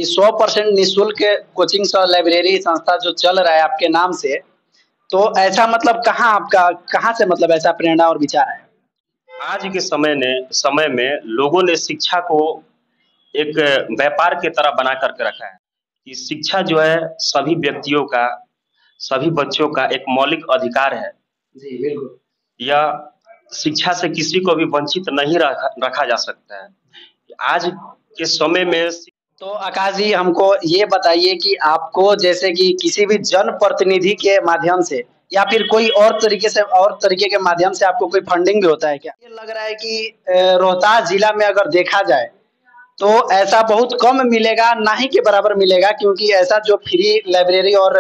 कि 100% निःशुल्क कोचिंग सह लाइब्रेरी संस्था जो चल रहा है आपके नाम से, तो ऐसा मतलब कहाँ से मतलब ऐसा प्रेरणा और विचार है? आज के समय में लोगों ने शिक्षा को एक व्यापार की तरह बना करके रखा है कि शिक्षा जो है सभी व्यक्तियों का, सभी बच्चों का एक मौलिक अधिकार है। जी, बिल्कुल। यह शिक्षा से किसी को भी वंचित नहीं रखा जा सकता है। आज के समय में तो आकाश जी हमको ये बताइए कि आपको जैसे कि किसी भी जनप्रतिनिधि के माध्यम से या फिर कोई और तरीके के माध्यम से आपको कोई फंडिंग भी होता है क्या? ये लग रहा है कि रोहतास जिला में अगर देखा जाए तो ऐसा बहुत कम मिलेगा, ना ही के बराबर मिलेगा, क्योंकि ऐसा जो फ्री लाइब्रेरी और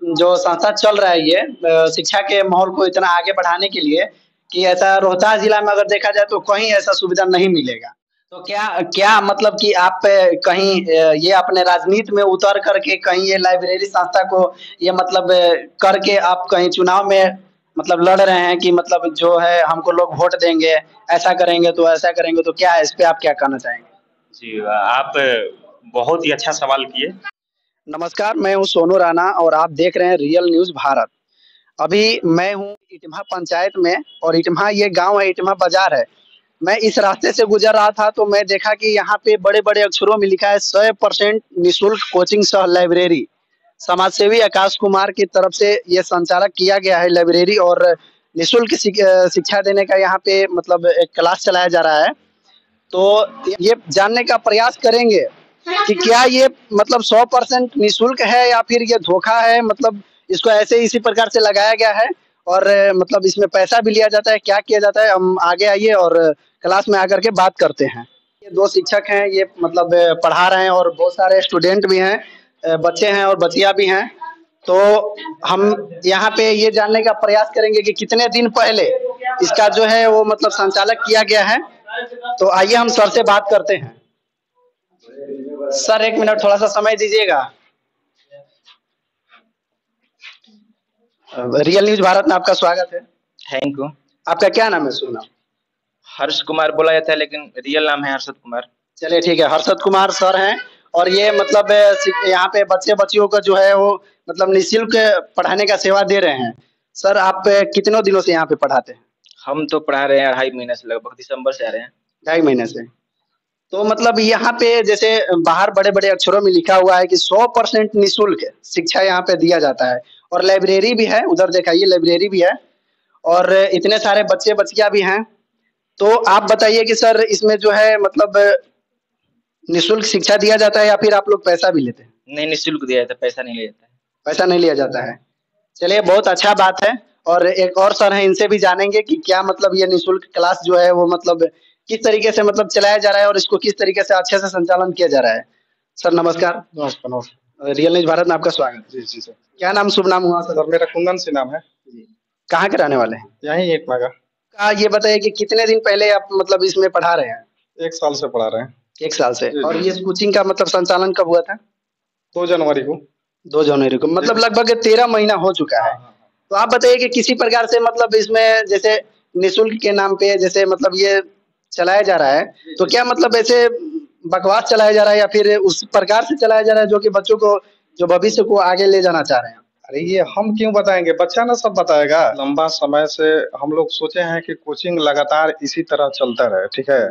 जो संस्था चल रहा है ये शिक्षा के माहौल को इतना आगे बढ़ाने के लिए, कि ऐसा रोहतास जिला में अगर देखा जाए तो कहीं ऐसा सुविधा नहीं मिलेगा। तो क्या क्या मतलब कि आप कहीं ये अपने राजनीति में उतर करके कहीं ये लाइब्रेरी संस्था को ये मतलब करके आप कहीं चुनाव में मतलब लड़ रहे हैं कि मतलब जो है हमको लोग वोट देंगे, ऐसा करेंगे तो ऐसा करेंगे, तो क्या इस पे आप क्या कहना चाहेंगे? जी, आप बहुत ही अच्छा सवाल किए। नमस्कार, मैं हूँ सोनू राणा और आप देख रहे हैं रियल न्यूज़ भारत। अभी मैं हूँ इटमा पंचायत में और इटमा ये गाँव है, इटमा बाज़ार है। मैं इस रास्ते से गुजर रहा था तो मैं देखा कि यहाँ पे बड़े-बड़े अक्षरों में लिखा है 100% निःशुल्क कोचिंग सह लाइब्रेरी। समाजसेवी आकाश कुमार की तरफ से ये संचालक किया गया है लाइब्रेरी और निःशुल्क शिक्षा देने का यहाँ पे मतलब एक क्लास चलाया जा रहा है। तो ये जानने का प्रयास करेंगे कि क्या ये मतलब 100% निःशुल्क है या फिर ये धोखा है, मतलब इसको ऐसे इसी प्रकार से लगाया गया है और मतलब इसमें पैसा भी लिया जाता है, क्या किया जाता है? हम आगे आइए और क्लास में आकर के बात करते हैं। ये 2 शिक्षक हैं, ये मतलब पढ़ा रहे हैं और बहुत सारे स्टूडेंट भी हैं, बच्चे हैं और बच्चियाँ भी हैं। तो हम यहाँ पे ये जानने का प्रयास करेंगे कि कितने दिन पहले इसका जो है वो मतलब संचालक किया गया है। तो आइए हम सर से बात करते हैं। सर 1 मिनट थोड़ा-सा समय दीजिएगा। रियल न्यूज़ भारत में आपका स्वागत है। Thank you. आपका क्या नाम है शुभ नाम? हर्ष कुमार बोला जाता है लेकिन रियल नाम है हर्षद कुमार। चलिए ठीक है, हर्षद कुमार सर हैं और ये मतलब यहाँ पे बच्चे-बच्चियों को जो है वो मतलब निःशुल्क पढ़ाने का सेवा दे रहे हैं। सर आप कितनों दिनों से यहाँ पे पढ़ाते हैं? हम तो पढ़ा रहे हैं 2.5 महीने से, लगभग दिसंबर से आ रहे हैं। 2.5 महीने से। तो मतलब यहाँ पे जैसे बाहर बड़े-बड़े अक्षरों में लिखा हुआ है कि 100% निःशुल्क शिक्षा यहाँ पे दिया जाता है और लाइब्रेरी भी है, उधर दिखाइए लाइब्रेरी भी है और इतने सारे बच्चे-बच्चियाँ भी हैं। तो आप बताइए कि सर इसमें जो है मतलब निःशुल्क शिक्षा दिया जाता है या फिर आप लोग पैसा भी लेते हैं? नहीं, निःशुल्क दिया जाता है, पैसा नहीं लिया जाता है। पैसा नहीं लिया जाता है। चलिए बहुत अच्छा बात है और एक और सर हैं, इनसे भी जानेंगे कि क्या मतलब ये निःशुल्क क्लास जो है वो मतलब किस तरीके से मतलब चलाया जा रहा है और इसको किस तरीके से अच्छे से संचालन किया जा रहा है। सर नमस्कार। नमस्कार, नमस्कार। रियल न्यूज़ भारत में आपका स्वागत। जी, जी सर। क्या नाम शुभ नाम हुआ सर? सर मेरा कुंदन सिंह नाम है। जी। कहाँ के रहने वाले हैं? यहीं इटमा का। ये बताइए कि कितने दिन पहले आप मतलब इसमें पढ़ा रहे हैं? 1 साल से पढ़ा रहे हैं। 1 साल से। जी, और जी। ये कोचिंग का मतलब संचालन कब हुआ था? 2 जनवरी को। 2 जनवरी को, मतलब लगभग 13 महीना हो चुका है। तो आप बताइए कि किसी प्रकार से मतलब इसमें जैसे निःशुल्क के नाम पे जैसे मतलब ये चलाया जा रहा है, तो क्या मतलब ऐसे बकवास चलाया जा रहा है या फिर उस प्रकार से चलाया जा रहा है जो कि बच्चों को जो भविष्य को आगे ले जाना चाह रहे हैं? अरे ये हम क्यों बताएँगे, बच्चा ना सब बताएगा। लंबा समय से हम लोग सोचे हैं कि कोचिंग लगातार इसी तरह चलता रहे, ठीक है?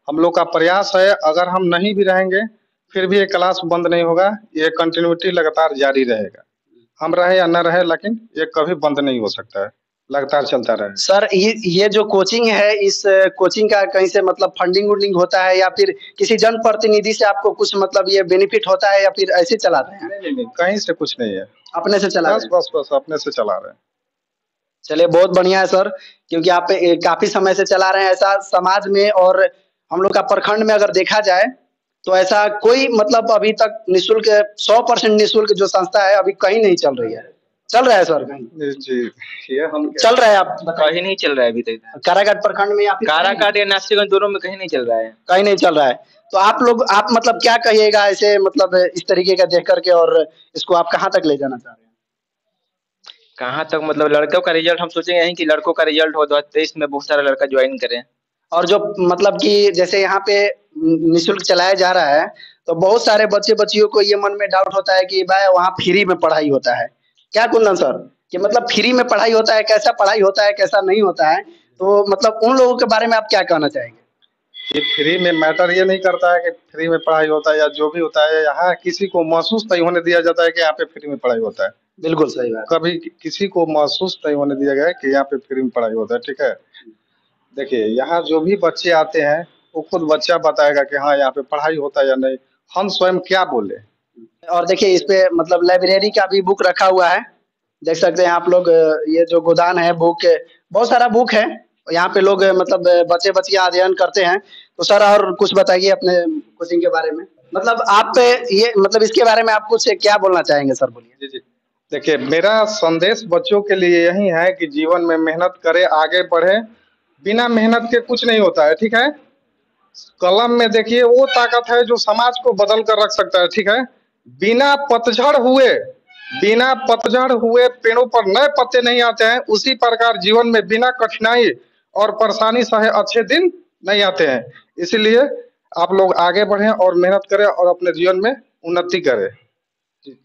हम लोग का प्रयास है, अगर हम नहीं भी रहेंगे, फिर भी ये क्लास बंद नहीं होगा, ये कंटिन्यूटी लगातार जारी रहेगा। हम रहे या न रहे लेकिन ये कभी बंद नहीं हो सकता है, लगातार चलता रहे। सर ये जो कोचिंग है, इस कोचिंग का कहीं से मतलब फंडिंग-वंडिंग होता है या फिर किसी जनप्रतिनिधि से आपको कुछ मतलब ये बेनिफिट होता है या फिर ऐसे चलाते हैं? नहीं, कहीं से कुछ नहीं है। अपने से चला रहे हैं? बस अपने से चला रहे हैं। चलिए बहुत बढ़िया है सर, क्योंकि आप काफ़ी समय से चला रहे हैं ऐसा समाज में और हम लोग का प्रखंड में अगर देखा जाए, तो ऐसा कोई मतलब अभी तक निःशुल्क 100% निःशुल्क जो संस्था है अभी कहीं नहीं चल रही है। चल रहा है सर कहीं? जी, ये हम चल रहा है आप कहीं नहीं चल रहा है अभी तक। काराकाट प्रखंड में या फिर काराकाट या नासिरगंज दोनों में कहीं नहीं चल रहा है। कहीं नहीं चल रहा है। तो आप मतलब क्या कहिएगा ऐसे मतलब इस तरीके का देख कर के और इसको आप कहाँ तक ले जाना चाह रहे हैं? कहाँ तक मतलब लड़कों का रिजल्ट हम सोचेंगे यहीं कि लड़कों का रिजल्ट हो 2023 में बहुत सारा लड़का ज्वाइन करें। और जो मतलब कि जैसे यहाँ पे निःशुल्क चलाया जा रहा है, तो बहुत सारे बच्चे बच्चियों को ये मन में डाउट होता है कि भाई वहाँ फ्री में पढ़ाई होता है क्या कुंदन सर, कि मतलब फ्री में पढ़ाई होता है, कैसा पढ़ाई होता है कैसा नहीं होता है, तो मतलब उन लोगों के बारे में आप क्या कहना चाहेंगे? ये फ्री में मैटर ये नहीं करता है कि फ्री में पढ़ाई होता है या जो भी होता है, यहाँ किसी को महसूस नहीं होने दिया जाता है कि यहाँ पे फ्री में पढ़ाई होता है। बिल्कुल सही बात। कभी किसी को महसूस नहीं होने दिया गया है कि यहाँ पे फ्री में पढ़ाई होता है, ठीक है। देखिए यहाँ जो भी बच्चे आते हैं वो खुद बच्चा बताएगा कि हाँ यहाँ पे पढ़ाई होता है या नहीं, हम स्वयं क्या बोले। और देखिए इस पे मतलब लाइब्रेरी का भी बुक रखा हुआ है, देख सकते हैं आप लोग। ये जो गोदान है बुक, बहुत सारा बुक है यहाँ पे, लोग मतलब बच्चे बच्चियां अध्ययन करते हैं। तो सर और कुछ बताइए अपने कोचिंग के बारे में, मतलब आप ये मतलब इसके बारे में आप कुछ क्या बोलना चाहेंगे सर, बोलिए। जी जी, देखिए मेरा संदेश बच्चों के लिए यही है कि जीवन में मेहनत करें, आगे बढ़े। बिना मेहनत के कुछ नहीं होता है, ठीक है। कलम में देखिए वो ताकत है जो समाज को बदल कर रख सकता है, ठीक है। बिना पतझड़ हुए पेड़ों पर नए पत्ते नहीं आते हैं, उसी प्रकार जीवन में बिना कठिनाई और परेशानी सहे अच्छे दिन नहीं आते हैं। इसीलिए आप लोग आगे बढ़ें और मेहनत करें और अपने जीवन में उन्नति करें।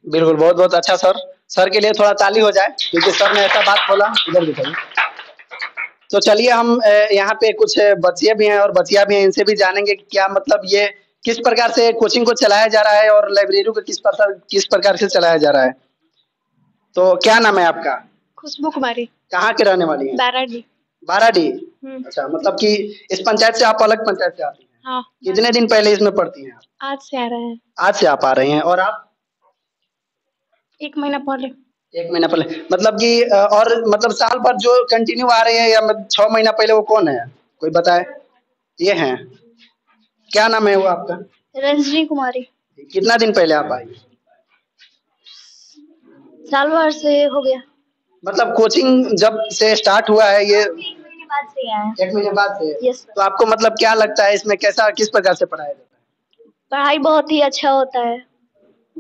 बिल्कुल, बहुत बहुत अच्छा सर। सर के लिए थोड़ा ताली हो जाए क्योंकि सर ने ऐसा बात बोला। इधर दिखाइए। तो चलिए हम यहाँ पे कुछ बच्चे भी हैं और बच्चियां भी हैं, इनसे भी जानेंगे कि क्या मतलब ये किस प्रकार से कोचिंग को चलाया जा रहा है और लाइब्रेरी को किस प्रकार से चलाया जा रहा है। तो क्या नाम है आपका? खुशबू कुमारी। कहाँ के रहने वाली हैं? बाराडी। बाराडी। अच्छा, मतलब कि इस पंचायत से आप अलग पंचायत से आती हैं? हाँ। कितने दिन पहले इसमें पढ़ती हैं आप? आज से आ रहे हैं। आज से आप आ रही हैं, और आप? 1 महीना पहले। 1 महीना पहले, मतलब कि और मतलब साल भर जो कंटिन्यू आ रहे हैं या 6 महीना पहले, वो कौन है, कोई बताए? ये हैं, क्या नाम है वो आपका? रंजनी कुमारी। कितना दिन पहले आप आई? साल भर से हो गया। मतलब कोचिंग जब से स्टार्ट हुआ है ये 1 महीने बाद से आए हैं। 1 महीने बाद से? यस। तो आपको मतलब क्या लगता है इसमें कैसा किस प्रकार से पढ़ाया जाता है? पढ़ाई बहुत ही अच्छा होता है।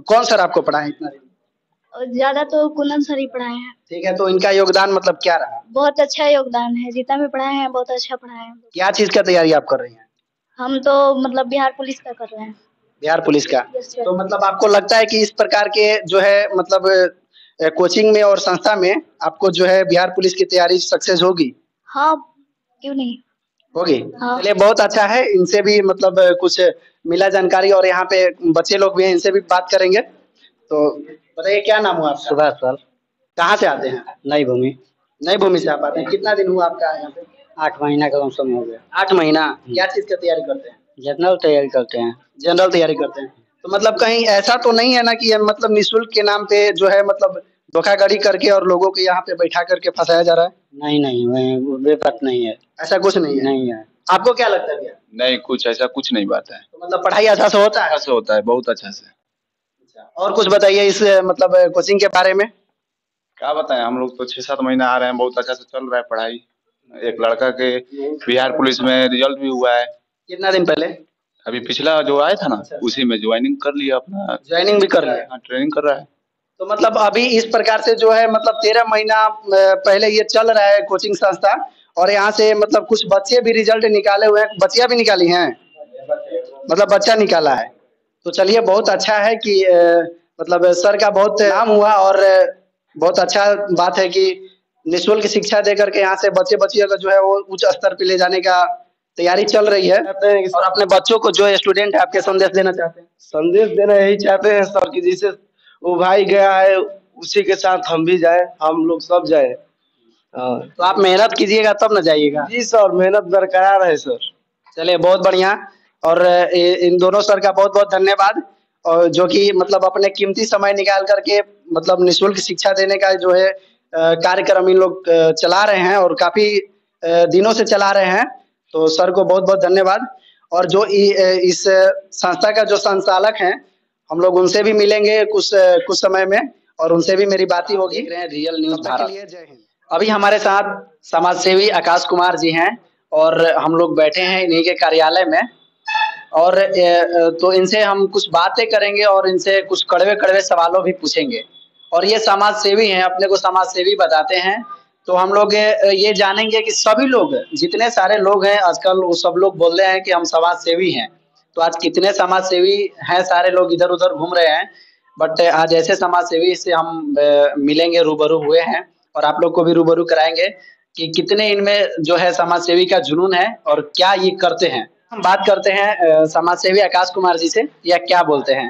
कौन सर आपको पढ़ाए इतना दिन? और ज्यादा तो कुंदन सर ही पढ़ाए हैं। ठीक है, तो इनका योगदान मतलब क्या रहा? बहुत अच्छा योगदान है, जितना भी पढ़ाए हैं बहुत अच्छा पढ़ाए हैं। क्या चीज का तैयारी आप कर रही हैं? हम तो मतलब बिहार पुलिस का कर रहे हैं। बिहार पुलिस का? Yes sir. तो मतलब आपको लगता है कि इस प्रकार के जो है मतलब कोचिंग में और संस्था में आपको जो है बिहार पुलिस की तैयारी सक्सेस होगी? हाँ, क्यों नहीं होगी। हाँ। चलिए बहुत अच्छा है, इनसे भी मतलब कुछ मिला जानकारी, और यहाँ पे बच्चे लोग भी हैं, इनसे भी बात करेंगे। तो बताइए क्या नाम हुआ आपका? सुभाष सर। कहाँ से आते हैं? नई भूमि। नई भूमि से आप आते हैं। कितना दिन हुआ आपका यहाँ पे? 8 महीना का लमसम हो गया। 8 महीना। क्या चीज की तैयारी करते हैं? जनरल तैयारी करते हैं। जनरल तैयारी करते हैं। तो मतलब कहीं ऐसा तो नहीं है ना कि ये मतलब निःशुल्क के नाम पे जो है मतलब धोखाधड़ी करके और लोगों को यहाँ पे बैठा करके फंसाया जा रहा है? नहीं, वो बात नहीं है। ऐसा कुछ नहीं है? नहीं है। आपको क्या लगता है भैया? नहीं, कुछ ऐसा कुछ नहीं बात है। तो मतलब पढ़ाई अच्छा से होता है? अच्छा से होता है, बहुत अच्छा से। और कुछ बताइए इस मतलब कोचिंग के बारे में। क्या बताएं, हम लोग तो 6-7 महीना आ रहे हैं, बहुत अच्छा से चल रहा है पढ़ाई। एक लड़का के बिहार पुलिस में रिजल्ट भी हुआ है। कितना दिन पहले? अभी पिछला जो आया था ना, उसी में ज्वाइनिंग कर लिया, अपना ज्वाइनिंग भी कर लिया? ट्रेनिंग कर रहा है। तो मतलब अभी इस प्रकार से जो है मतलब 13 महीना पहले ये चल रहा है कोचिंग संस्था, और यहाँ से मतलब कुछ बच्चे भी रिजल्ट निकाले हुए हैं, बच्चियां भी निकाली हैं, मतलब बच्चा निकाला है। तो चलिए बहुत अच्छा है कि मतलब सर का बहुत नाम हुआ, और बहुत अच्छा बात है कि निःशुल्क शिक्षा दे करके यहाँ से बच्चे बच्चियों का जो है वो उच्च स्तर पे ले जाने का तैयारी चल रही है। और अपने बच्चों को जो स्टूडेंट है आपके संदेश देना चाहते हैं? संदेश देना यही चाहते हैं सर कि जिसे वो भाई गया है उसी के साथ हम भी जाए, हम लोग सब जाए। तो आप मेहनत कीजिएगा तब न जाइएगा। जी सर, मेहनत बरकरार है सर। चलिए बहुत बढ़िया, और इन दोनों सर का बहुत बहुत धन्यवाद, और जो कि मतलब अपने कीमती समय निकाल करके मतलब निःशुल्क शिक्षा देने का जो है कार्यक्रम इन लोग चला रहे हैं, और काफी दिनों से चला रहे हैं। तो सर को बहुत बहुत धन्यवाद। और जो इस संस्था का जो संचालक हैं, हम लोग उनसे भी मिलेंगे कुछ समय में, और उनसे भी मेरी बात ही होगी। देख रहे हैं रियल न्यूज भारत। जय हिंद। अभी हमारे साथ समाज सेवी आकाश कुमार जी हैं, और हम लोग बैठे हैं इन्हीं के कार्यालय में, और तो इनसे हम कुछ बातें करेंगे और इनसे कुछ कड़वे कड़वे सवालों भी पूछेंगे। और ये समाज सेवी हैं, अपने को समाज सेवी बताते हैं। तो हम लोग ये जानेंगे कि सभी लोग, जितने सारे लोग हैं आजकल, वो सब लोग बोल रहे हैं कि हम समाज सेवी हैं। तो आज कितने समाज सेवी हैं, सारे लोग इधर उधर घूम रहे हैं, बट आज ऐसे समाज सेवी से हम मिलेंगे, रूबरू हुए हैं और आप लोग को भी रूबरू कराएंगे कि कितने इनमें जो है समाज सेवी का जुनून है और क्या ये करते हैं। हम बात करते हैं समाज सेवी आकाश कुमार जी से, या क्या बोलते हैं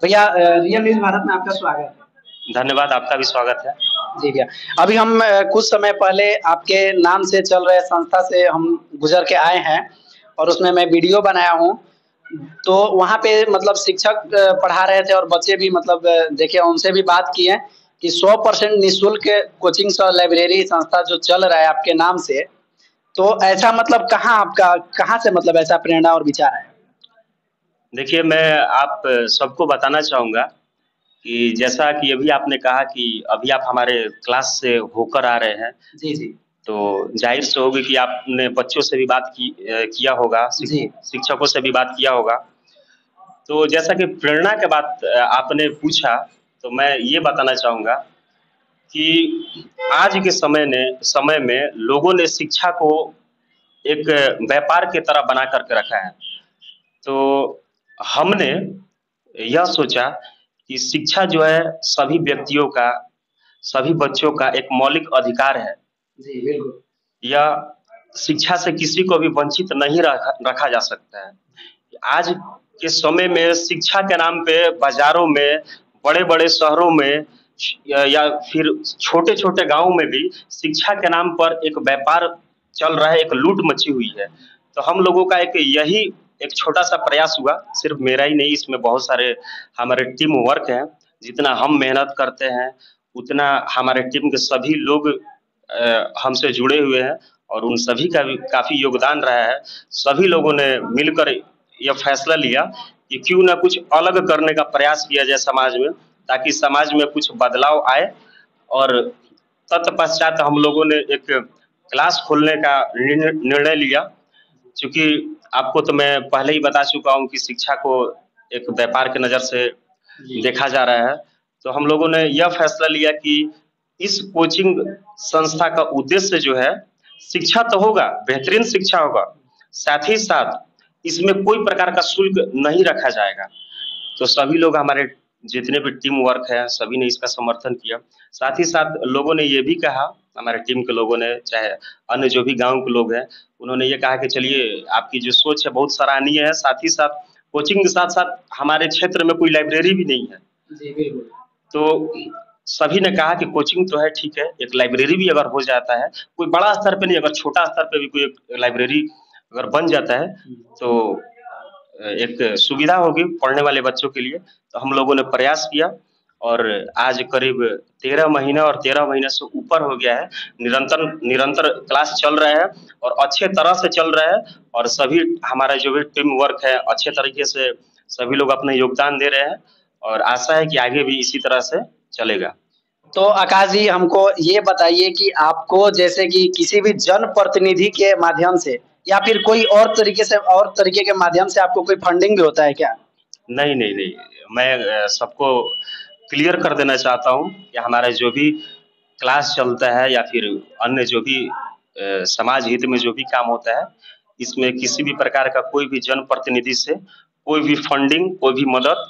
भैया। रियल न्यूज भारत में आपका स्वागत है। धन्यवाद, आपका भी स्वागत है। जी भैया, अभी हम कुछ समय पहले आपके नाम से चल रहे संस्था से हम गुजर के आए हैं और उसमें मैं वीडियो बनाया हूँ। तो वहाँ पे मतलब शिक्षक पढ़ा रहे थे और बच्चे भी मतलब देखे, उनसे भी बात की है कि 100% निःशुल्क कोचिंग लाइब्रेरी संस्था जो चल रहा है आपके नाम से, तो ऐसा मतलब कहाँ से मतलब ऐसा प्रेरणा और विचार है? देखिए, मैं आप सबको बताना चाहूँगा कि जैसा कि अभी आपने कहा कि अभी आप हमारे क्लास से होकर आ रहे हैं, जी जी, तो जाहिर से होगी कि आपने बच्चों से भी बात किया होगा, जी शिक्षकों से भी बात किया होगा। तो जैसा कि प्रेरणा के बात आपने पूछा, तो मैं ये बताना चाहूँगा कि आज के समय में लोगों ने शिक्षा को एक व्यापार की तरह बना करके रखा है। तो हमने यह सोचा कि शिक्षा जो है सभी व्यक्तियों का, सभी बच्चों का एक मौलिक अधिकार है। जी बिल्कुल। यह शिक्षा से किसी को भी वंचित नहीं रखा जा सकता है। आज के समय में शिक्षा के नाम पे बाजारों में, बड़े-बड़े शहरों में या फिर छोटे-छोटे गाँव में भी शिक्षा के नाम पर एक व्यापार चल रहा है, एक लूट मची हुई है। तो हम लोगों का एक छोटा-सा प्रयास हुआ, सिर्फ मेरा ही नहीं, इसमें बहुत सारे हमारे टीम वर्क है। जितना हम मेहनत करते हैं, उतना हमारे टीम के सभी लोग हमसे जुड़े हुए हैं और उन सभी का भी काफ़ी योगदान रहा है। सभी लोगों ने मिलकर यह फैसला लिया कि क्यों ना कुछ अलग करने का प्रयास किया जाए समाज में, ताकि समाज में कुछ बदलाव आए। और तत्पश्चात हम लोगों ने एक क्लास खोलने का निर्णय लिया। चूँकि आपको तो मैं पहले ही बता चुका हूँ कि शिक्षा को एक व्यापार की नज़र से देखा जा रहा है। तो हम लोगों ने यह फैसला लिया कि इस कोचिंग संस्था का उद्देश्य जो है, शिक्षा तो होगा, बेहतरीन शिक्षा होगा, साथ ही साथ इसमें कोई प्रकार का शुल्क नहीं रखा जाएगा। तो सभी लोग, हमारे जितने भी टीम वर्क है, सभी ने इसका समर्थन किया। साथ ही साथ लोगों ने ये भी कहा, हमारे टीम के लोगों ने, चाहे अन्य जो भी गाँव के लोग हैं, उन्होंने ये कहा कि चलिए, आपकी जो सोच है बहुत सराहनीय है, साथ ही साथ कोचिंग के साथ-साथ हमारे क्षेत्र में कोई लाइब्रेरी भी नहीं है। जी बिल्कुल। तो सभी ने कहा कि कोचिंग तो है, ठीक है, एक लाइब्रेरी भी अगर हो जाता है, कोई बड़ा स्तर पे नहीं, अगर छोटा स्तर पे भी कोई एक लाइब्रेरी अगर बन जाता है, तो एक सुविधा होगी पढ़ने वाले बच्चों के लिए। तो हम लोगों ने प्रयास किया और आज करीब 13 महीना और 13 महीने से ऊपर हो गया है। निरंतर क्लास चल रहा है और अच्छे तरह से चल रहा है और सभी हमारा जो भी टीम वर्क है, अच्छे तरीके से सभी लोग अपना योगदान दे रहे हैं और आशा है कि आगे भी इसी तरह से चलेगा। तो आकाश जी, हमको ये बताइए कि आपको जैसे कि किसी भी जनप्रतिनिधि के माध्यम से या फिर कोई और तरीके के माध्यम से आपको कोई फंडिंग भी होता है क्या? नहीं, नहीं, नहीं। मैं सबको क्लियर कर देना चाहता हूँ कि हमारा जो भी क्लास चलता है या फिर अन्य जो भी समाज हित में जो भी काम होता है, इसमें किसी भी प्रकार का कोई भी जनप्रतिनिधि से कोई भी फंडिंग, कोई भी मदद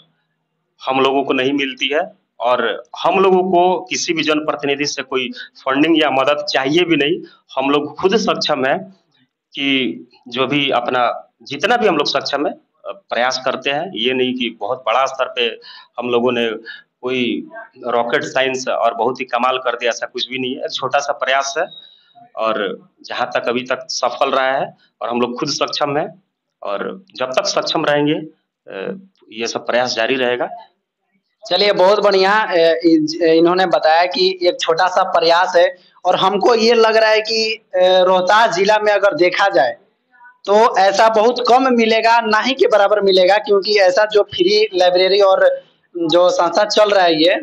हम लोगों को नहीं मिलती है और हम लोगों को किसी भी जनप्रतिनिधि से कोई फंडिंग या मदद चाहिए भी नहीं। हम लोग खुद सक्षम हैं कि जो भी अपना जितना भी हम लोग सक्षम है प्रयास करते हैं। ये नहीं कि बहुत बड़ा स्तर पे हम लोगों ने कोई रॉकेट साइंस और बहुत ही कमाल कर दिया, ऐसा कुछ भी नहीं है। छोटा-सा प्रयास है और जहाँ तक अभी तक सफल रहा है और हम लोग खुद सक्षम हैं और जब तक सक्षम रहेंगे ये सब प्रयास जारी रहेगा। चलिए, बहुत बढ़िया। इन्होंने बताया कि एक छोटा-सा प्रयास है और हमको ये लग रहा है कि रोहतास जिला में अगर देखा जाए तो ऐसा बहुत कम मिलेगा, ना ही के बराबर मिलेगा, क्योंकि ऐसा जो फ्री लाइब्रेरी और जो संस्था चल रहा है ये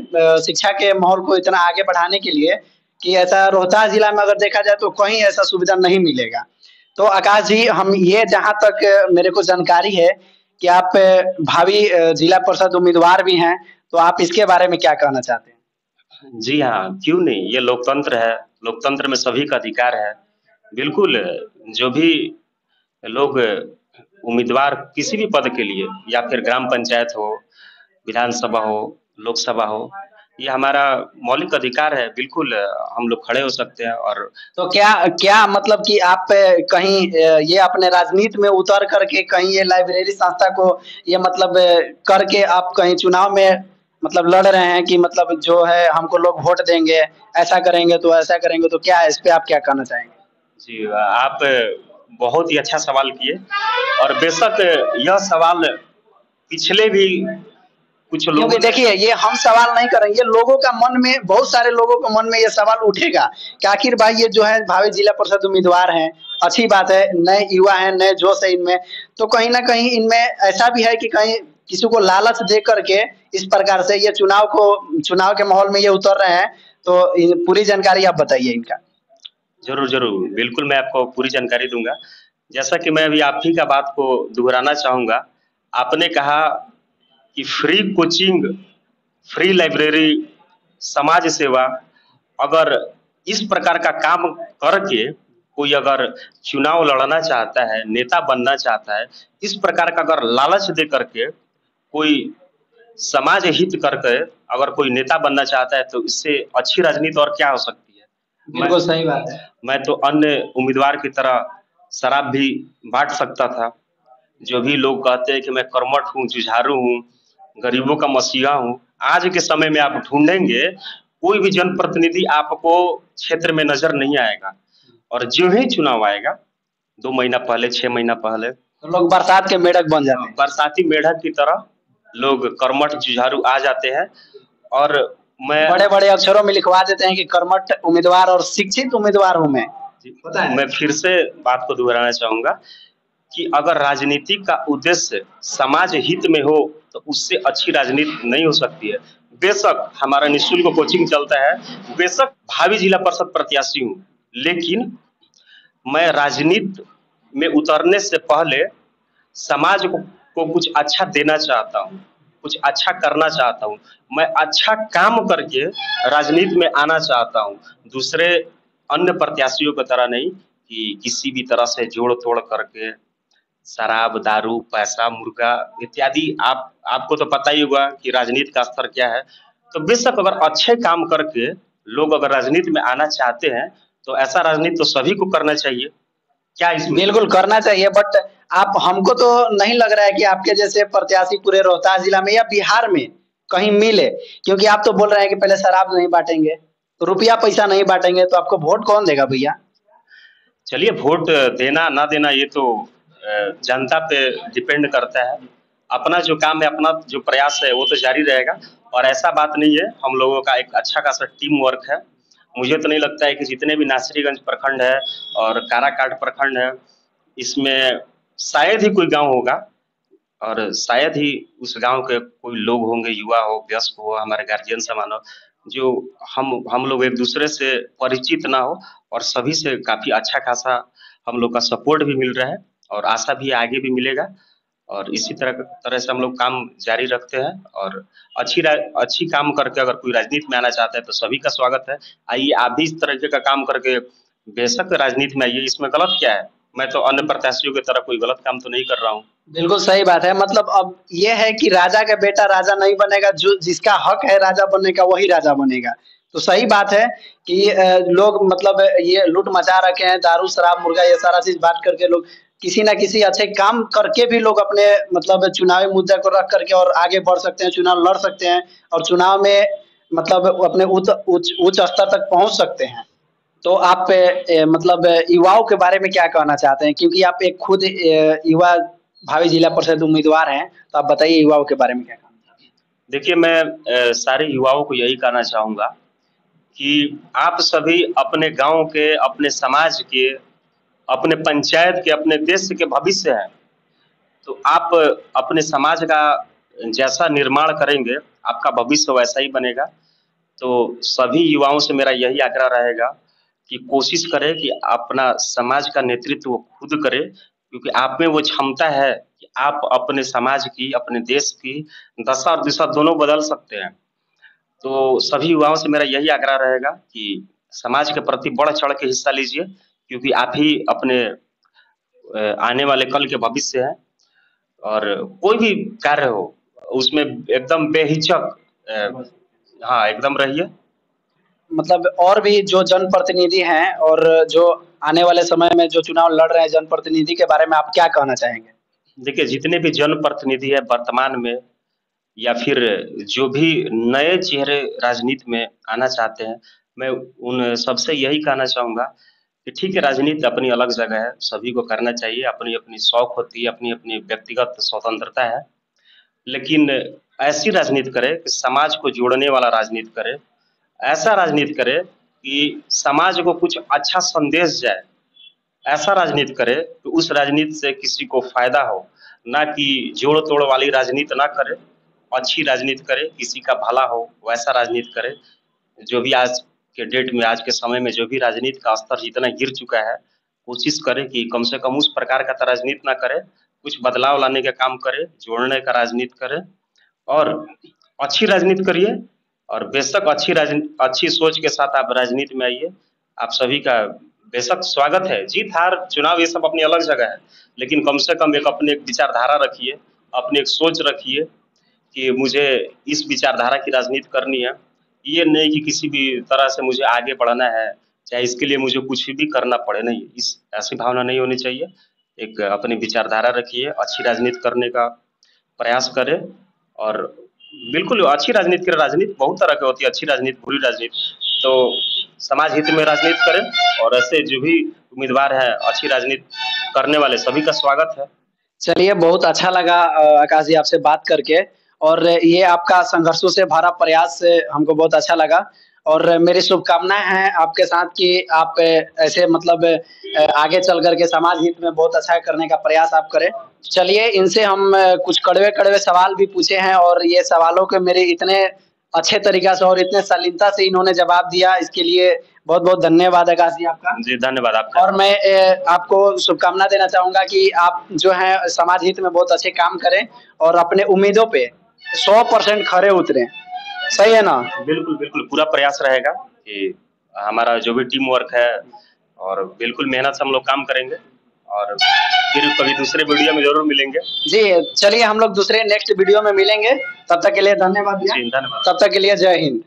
शिक्षा के माहौल को इतना आगे बढ़ाने के लिए, कि ऐसा रोहतास जिला में अगर देखा जाए तो कहीं ऐसा सुविधा नहीं मिलेगा। तो आकाश जी, हम ये जहाँ तक मेरे को जानकारी है कि आप भावी जिला परिषद उम्मीदवार भी हैं, तो आप इसके बारे में क्या कहना चाहते हैं? जी हाँ, क्यों नहीं? ये लोकतंत्र है, लोकतंत्र में सभी का अधिकार है। बिल्कुल, जो भी लोग उम्मीदवार किसी भी पद के लिए, या फिर ग्राम पंचायत हो, विधानसभा हो, लोकसभा हो, ये हमारा मौलिक अधिकार है। बिल्कुल हम लोग खड़े हो सकते हैं। और तो क्या क्या मतलब कि आप कहीं ये अपने राजनीति में उतर करके कहीं ये लाइब्रेरी संस्था को ये मतलब करके आप कहीं चुनाव में मतलब लड़ रहे हैं कि मतलब जो है हमको लोग वोट देंगे, ऐसा करेंगे तो ऐसा करेंगे, तो क्या इस पे आप क्या कहना चाहेंगे? जी, आप बहुत ही अच्छा सवाल किए, और बेशक यह सवाल पिछले भी कुछ लोगों क्योंकि ने देखिए ये हम सवाल नहीं करेंगे, लोगों का मन में, बहुत सारे लोगों के मन में ये सवाल उठेगा कि आखिर भाई ये जो है भावी जिला परिषद उम्मीदवार हैं, अच्छी बात है, नए युवा हैं, नए जोश है इनमें, तो कहीं ना कहीं इनमें ऐसा भी है कि कहीं किसी को लालच दे करके इस प्रकार से ये चुनाव के माहौल में ये उतर रहे हैं, तो पूरी जानकारी आप बताइए इनका। जरूर जरूर, बिल्कुल मैं आपको पूरी जानकारी दूंगा। जैसा कि मैं अभी आप ही का बात को दोहराना चाहूंगा, आपने कहा कि फ्री कोचिंग, फ्री लाइब्रेरी, समाज सेवा, अगर इस प्रकार का काम करके कोई अगर चुनाव लड़ना चाहता है, नेता बनना चाहता है, इस प्रकार का अगर लालच दे करके कोई समाज हित करके अगर कोई नेता बनना चाहता है, तो इससे अच्छी राजनीति और क्या हो सकती है। बिल्कुल सही बात है। मैं तो अन्य उम्मीदवार की तरह शराब भी बांट सकता था। जो भी लोग कहते हैं कि मैं कर्मठ हूँ, जुझारू हूँ, गरीबों का मसीहा हूँ, आज के समय में आप ढूंढेंगे कोई भी जनप्रतिनिधि आपको क्षेत्र में नजर नहीं आएगा। और जो ही चुनाव आएगा 2 महीना पहले, 6 महीना पहले, तो लोग बरसात के मेढक बन जाते हैं। बरसाती मेढक की तरह लोग कर्मठ जुझारू आ जाते हैं। और मैं बड़े बड़े अक्षरों में लिखवा देते हैं कि कर्मठ उम्मीदवार और शिक्षित उम्मीदवार हूं मैं फिर से बात को दोहराना चाहूंगा कि अगर राजनीति का उद्देश्य समाज हित में हो, तो उससे अच्छी राजनीति नहीं हो सकती है। बेशक हमारा निःशुल्क कोचिंग चलता है, बेशक भावी जिला परिषद प्रत्याशी हूँ, लेकिन मैं राजनीति में उतरने से पहले समाज को कुछ अच्छा देना चाहता हूँ, कुछ अच्छा करना चाहता हूँ। मैं अच्छा काम करके राजनीति में आना चाहता हूँ, दूसरे अन्य प्रत्याशियों की तरह नहीं कि किसी भी तरह से जोड़ तोड़ करके शराब, दारू, पैसा, मुर्गा इत्यादि। आपको तो पता ही होगा कि राजनीति का स्तर क्या है। तो बेशक अगर अच्छे काम करके लोग अगर राजनीति में आना चाहते हैं, तो ऐसा राजनीति तो सभी को करना चाहिए। क्या इसमें बिल्कुल करना चाहिए, बट आप हमको तो नहीं लग रहा है कि आपके जैसे प्रत्याशी पूरे रोहतास जिला में या बिहार में कहीं मिले, क्योंकि आप तो बोल रहे हैं कि पहले शराब नहीं बांटेंगे, तो रुपया पैसा नहीं बांटेंगे, तो आपको वोट कौन देगा भैया? चलिए, वोट देना ना देना ये तो जनता पे डिपेंड करता है। अपना जो काम है, अपना जो प्रयास है, वो तो जारी रहेगा। और ऐसा बात नहीं है, हम लोगों का एक अच्छा खासा टीम वर्क है। मुझे तो नहीं लगता है कि जितने भी नासरीगंज प्रखंड है और काराकाट प्रखंड है, इसमें शायद ही कोई गांव होगा, और शायद ही उस गांव के कोई लोग होंगे, युवा हो, वयस्क हो, हमारे गार्जियन समान हो, जो हम लोग एक दूसरे से परिचित ना हो। और सभी से काफी अच्छा खासा हम लोग का सपोर्ट भी मिल रहा है, और आशा भी आगे भी मिलेगा। और इसी तरह से हम लोग काम जारी रखते हैं। और अच्छी काम करके अगर कोई राजनीति में आना चाहता है, तो सभी का स्वागत है। आइए, आप भी इस तरीके का काम करके बेशक राजनीति में आइए, इसमें गलत क्या है? मैं तो अन्य प्रत्याशियों की तरह कोई गलत काम तो नहीं कर रहा हूँ। बिल्कुल सही बात है। मतलब अब ये है कि राजा का बेटा राजा नहीं बनेगा, जो जिसका हक है राजा बनने का वही राजा बनेगा। तो सही बात है कि लोग मतलब ये लूट मचा रखे हैं, दारू, शराब, मुर्गा, ये सारा चीज बांट करके लोग किसी ना किसी अच्छे काम करके भी लोग अपने मतलब चुनावी मुद्दे को रख करके और आगे बढ़ सकते हैं, चुनाव लड़ सकते हैं, और चुनाव में मतलब अपने उच्च स्तर तक पहुंच सकते हैं। तो आप मतलब युवाओं के बारे में क्या कहना चाहते हैं, क्योंकि आप एक खुद युवा भावी जिला परिषद उम्मीदवार हैं, तो आप बताइए युवाओं के बारे में क्या कहना चाहते हैं? देखिए, मैं सारे युवाओं को यही कहना चाहूंगा कि आप सभी अपने गांव के, अपने समाज के, अपने पंचायत के, अपने देश के भविष्य हैं। तो आप अपने समाज का जैसा निर्माण करेंगे, आपका भविष्य वैसा ही बनेगा। तो सभी युवाओं से मेरा यही आग्रह रहेगा कि कोशिश करें कि अपना समाज का नेतृत्व वो खुद करे, क्योंकि आप में वो क्षमता है कि आप अपने समाज की, अपने देश की दशा और दिशा दोनों बदल सकते हैं। तो सभी युवाओं से मेरा यही आग्रह रहेगा कि समाज के प्रति बढ़ चढ़ के हिस्सा लीजिए, क्योंकि आप ही अपने आने वाले कल के भविष्य हैं। और कोई भी कार्य हो उसमें एकदम बेहिचक हाँ एकदम रहिए। मतलब और भी जो जनप्रतिनिधि हैं और जो आने वाले समय में जो चुनाव लड़ रहे हैं जनप्रतिनिधि के बारे में आप क्या कहना चाहेंगे? देखिए जितने भी जनप्रतिनिधि है वर्तमान में या फिर जो भी नए चेहरे राजनीति में आना चाहते हैं, मैं उन सबसे यही कहना चाहूँगा कि ठीक है, राजनीति अपनी अलग जगह है, सभी को करना चाहिए, अपनी-अपनी शौक होती है, अपनी-अपनी व्यक्तिगत स्वतंत्रता है। लेकिन ऐसी राजनीति करे कि समाज को जोड़ने वाला राजनीति करे, ऐसा राजनीति करे कि समाज को कुछ अच्छा संदेश जाए, ऐसा राजनीति करे कि उस राजनीति से किसी को फ़ायदा हो, ना कि जोड़-तोड़ वाली राजनीति ना करे, अच्छी राजनीति करे, किसी का भला हो, वैसा राजनीति करे। जो भी आज के डेट में, आज के समय में जो भी राजनीति का स्तर जितना गिर चुका है, कोशिश करे कि कम से कम उस प्रकार का तो राजनीति ना करे, कुछ बदलाव लाने का काम करे, जोड़ने का राजनीति करे और अच्छी राजनीति करिए और बेशक अच्छी सोच के साथ आप राजनीति में आइए। आप सभी का बेशक स्वागत है। जीत-हार, चुनाव ये सब अपनी अलग जगह है, लेकिन कम से कम एक विचारधारा रखिए, अपनी एक सोच रखिए कि मुझे इस विचारधारा की राजनीति करनी है। ये नहीं कि किसी भी तरह से मुझे आगे बढ़ना है, चाहे इसके लिए मुझे कुछ भी करना पड़े, नहीं, इस ऐसी भावना नहीं होनी चाहिए। एक अपनी विचारधारा रखिए, अच्छी राजनीति करने का प्रयास करें और बिल्कुल अच्छी राजनीति करें। राजनीति बहुत तरह की होती है, अच्छी राजनीति, बुरी राजनीति। तो समाज हित में राजनीति करें और ऐसे जो भी उम्मीदवार हैं, अच्छी राजनीति करने वाले सभी का स्वागत है। चलिए, बहुत अच्छा लगा आकाश जी आपसे बात करके और ये आपका संघर्षों से भरा प्रयास हमको बहुत अच्छा लगा और मेरी शुभकामनाएं हैं आपके साथ कि आप ऐसे मतलब आगे चल करके समाज हित में बहुत अच्छा करने का प्रयास आप करें। चलिए, इनसे हम कुछ कड़वे-कड़वे सवाल भी पूछे हैं और ये सवालों के मेरे इतने अच्छे तरीक़ा से और इतने शालीनता से इन्होंने जवाब दिया, इसके लिए बहुत-बहुत धन्यवाद आकाश जी आपका। जी, धन्यवाद आपका। और मैं आपको शुभकामना देना चाहूँगा कि आप जो है समाज हित में बहुत अच्छे काम करें और अपने उम्मीदों पे 100% खरे उतरें। सही है ना? बिल्कुल, बिल्कुल, पूरा प्रयास रहेगा कि हमारा जो भी टीम वर्क है और बिल्कुल मेहनत से हम लोग काम करेंगे और फिर कभी दूसरे वीडियो में ज़रूर मिलेंगे। जी, चलिए हम लोग दूसरे नेक्स्ट वीडियो में मिलेंगे। तब तक के लिए धन्यवाद भैया। जी, धन्यवाद। तब तक के लिए जय हिंद।